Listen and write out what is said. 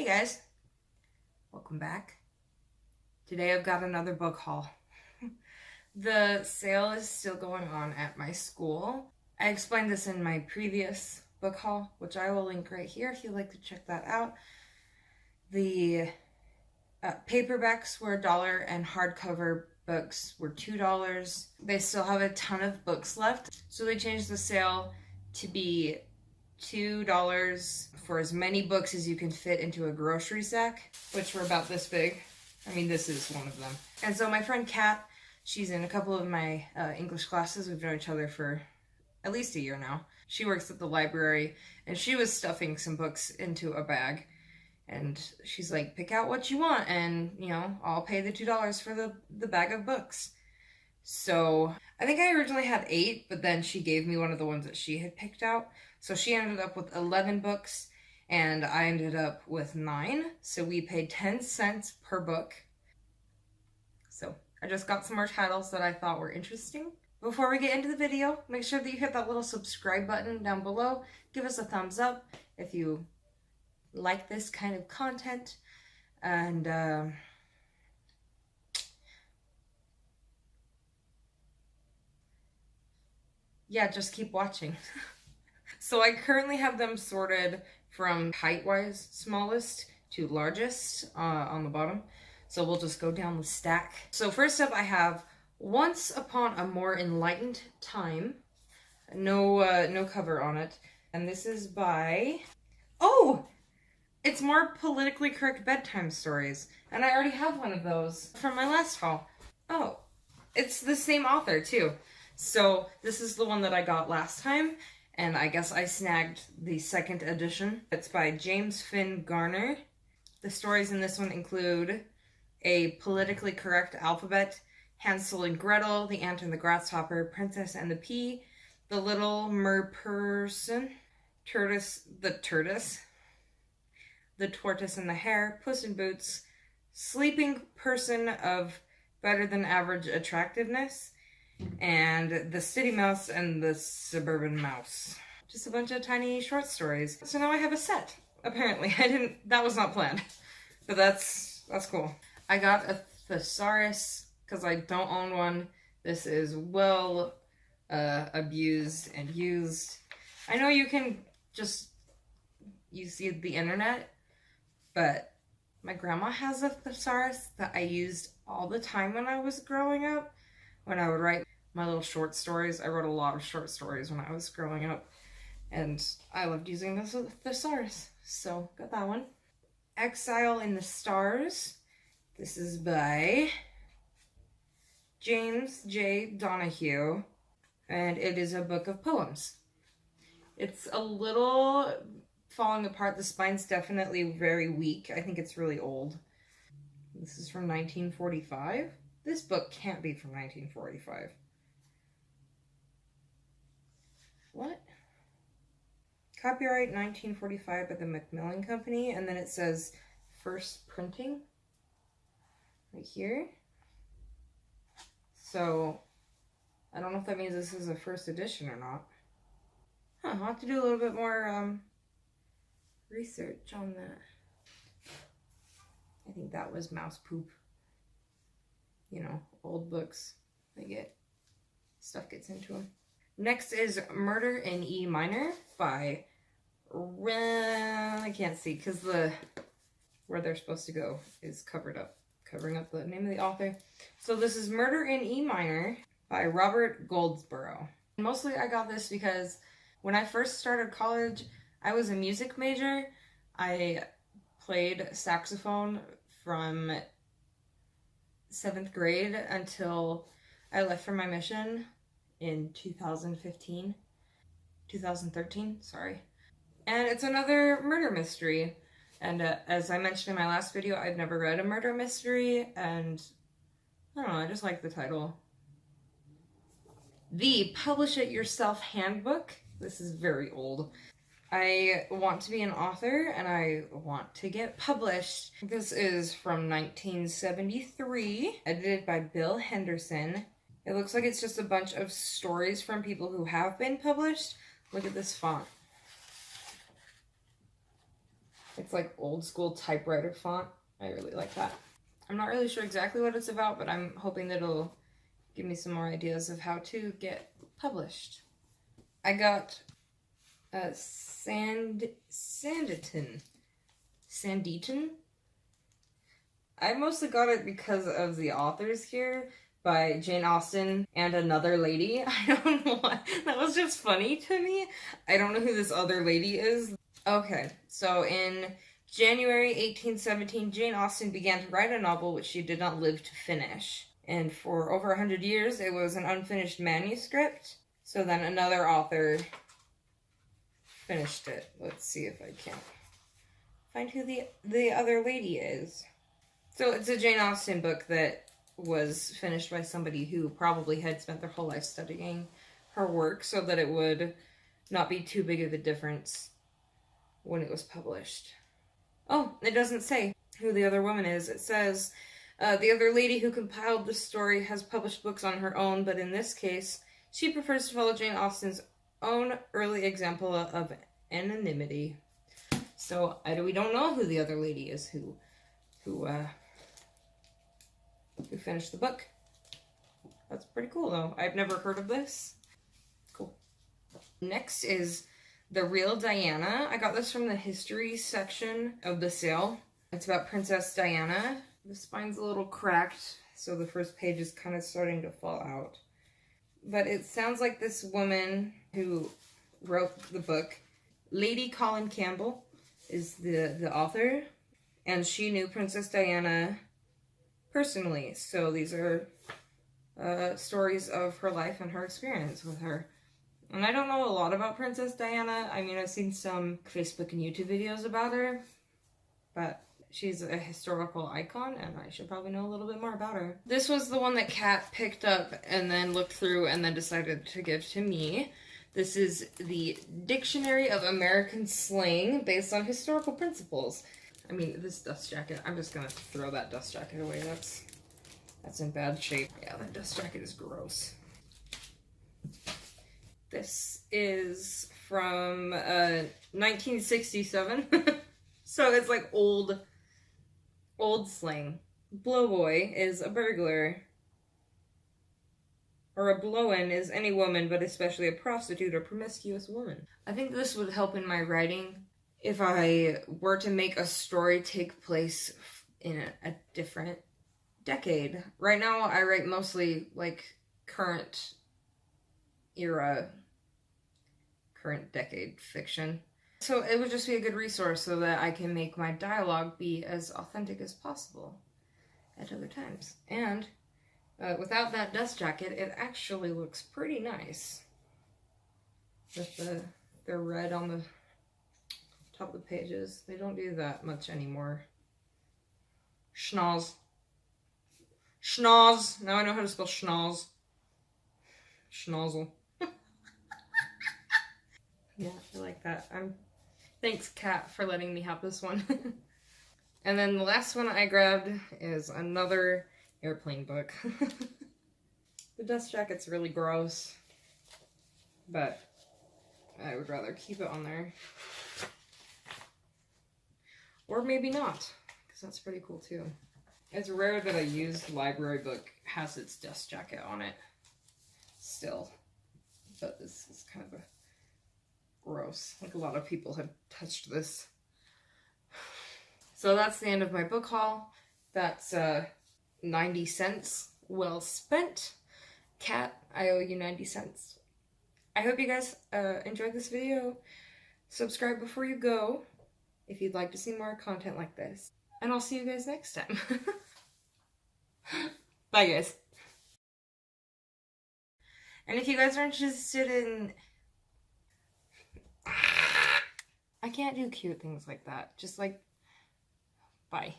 Hey guys, welcome back. Today I've got another book haul. The sale is still going on at my school. I explained this in my previous book haul, which I will link right here if you'd like to check that out. The paperbacks were $1 and hardcover books were $2. They still have a ton of books left, so they changed the sale to be $2 for as many books as you can fit into a grocery sack, which were about this big. I mean, this is one of them. And so my friend Kat, she's in a couple of my English classes. We've known each other for at least a year now. She works at the library, and she was stuffing some books into a bag. And she's like, pick out what you want, and, you know, I'll pay the $2 for the bag of books. So I think I originally had 8, but then she gave me one of the ones that she had picked out. So she ended up with 11 books, and I ended up with 9. So we paid 10 cents per book. So I just got some more titles that I thought were interesting. Before we get into the video, make sure that you hit that little subscribe button down below. Give us a thumbs up if you like this kind of content. And yeah, just keep watching. So I currently have them sorted from height-wise smallest to largest on the bottom. So we'll just go down the stack. So first up I have Once Upon a More Enlightened Time. No cover on it. And this is by... Oh! It's More Politically Correct Bedtime Stories. And I already have one of those from my last haul. Oh, it's the same author too. So this is the one that I got last time, and I guess I snagged the second edition. It's by James Finn Garner. The stories in this one include A Politically Correct Alphabet, Hansel and Gretel, The Ant and the Grasshopper, Princess and the Pea, The Little Merperson, the Tortoise and the Hare, Puss in Boots, Sleeping Person of Better Than Average Attractiveness, and The City Mouse and the Suburban Mouse. Just a bunch of tiny short stories. So now I have a set. Apparently, that was not planned. But that's cool. I got a thesaurus because I don't own one. This is well abused and used. I know you can just use the internet, but my grandma has a thesaurus that I used all the time when I was growing up. When I would write my little short stories. I wrote a lot of short stories when I was growing up, and I loved using this thesaurus, so got that one. Exile in the Stars. This is by James J. Donahue, and it is a book of poems. It's a little falling apart. The spine's definitely very weak. I think it's really old. This is from 1945. This book can't be from 1945. What? Copyright 1945 by the Macmillan Company, and then it says first printing right here. So I don't know if that means this is a first edition or not. I'll have to do a little bit more research on that. I think that was mouse poop. You know, old books, stuff gets into them. Next is Murder in E Minor by, I can't see because where they're supposed to go is covering up the name of the author. So this is Murder in E Minor by Robert Goldsboro. Mostly I got this because when I first started college, I was a music major. I played saxophone from 7th grade until I left for my mission in 2013, sorry. And it's another murder mystery. And as I mentioned in my last video, I've never read a murder mystery, and I don't know, I just like the title. The Publish It Yourself Handbook. This is very old. I want to be an author, and I want to get published. This is from 1973, edited by Bill Henderson. It looks like it's just a bunch of stories from people who have been published. Look at this font. It's like old school typewriter font. I really like that. I'm not really sure exactly what it's about, but I'm hoping that it'll give me some more ideas of how to get published. I got Sanditon. I mostly got it because of the authors here, by Jane Austen and another lady. I don't know why. That was just funny to me. I don't know who this other lady is. Okay, so in January 1817, Jane Austen began to write a novel which she did not live to finish. And for over 100 years, it was an unfinished manuscript. So then another author finished it. Let's see if I can find who the other lady is. So it's a Jane Austen book that was finished by somebody who probably had spent their whole life studying her work so that it would not be too big of a difference when it was published. Oh, it doesn't say who the other woman is. It says, the other lady who compiled the story has published books on her own, but in this case, she prefers to follow Jane Austen's own early example of anonymity. So we don't know who the other lady is who finished the book. That's pretty cool, though. I've never heard of this. Cool. Next is The Real Diana. I got this from the history section of the sale. It's about Princess Diana. The spine's a little cracked, so the first page is kind of starting to fall out. But it sounds like this woman who wrote the book, Lady Colin Campbell, is the author, and she knew Princess Diana personally. So these are stories of her life and her experience with her. And I don't know a lot about Princess Diana. I mean, I've seen some Facebook and YouTube videos about her, but she's a historical icon, and I should probably know a little bit more about her. This was the one that Kat picked up and then looked through and then decided to give to me. This is the Dictionary of American Slang based on historical principles. I mean, this dust jacket, I'm just gonna throw that dust jacket away. That's in bad shape. Yeah, that dust jacket is gross. This is from 1967. So it's like old slang. Blowboy is a burglar. Or a blow-in is any woman, but especially a prostitute or promiscuous woman. I think this would help in my writing if I were to make a story take place in a different decade. Right now, I write mostly like current era, current decade fiction. So it would just be a good resource so that I can make my dialogue be as authentic as possible at other times. And without that dust jacket, it actually looks pretty nice. With the red on the top of the pages. They don't do that much anymore. Schnoz. Schnoz. Now I know how to spell schnoz. Schnozzle. Yeah, I like that. Thanks, Kat, for letting me have this one. And then the last one I grabbed is another airplane book. The dust jacket's really gross, but I would rather keep it on there. Or maybe not, because that's pretty cool too. It's rare that a used library book has its dust jacket on it still, but this is kind of gross. Like, a lot of people have touched this. So that's the end of my book haul. That's 90 cents well spent. Kat, I owe you 90 cents. I hope you guys enjoyed this video. Subscribe before you go if you'd like to see more content like this. And I'll see you guys next time. Bye, guys. And if you guys are interested in... I can't do cute things like that. Just like... Bye.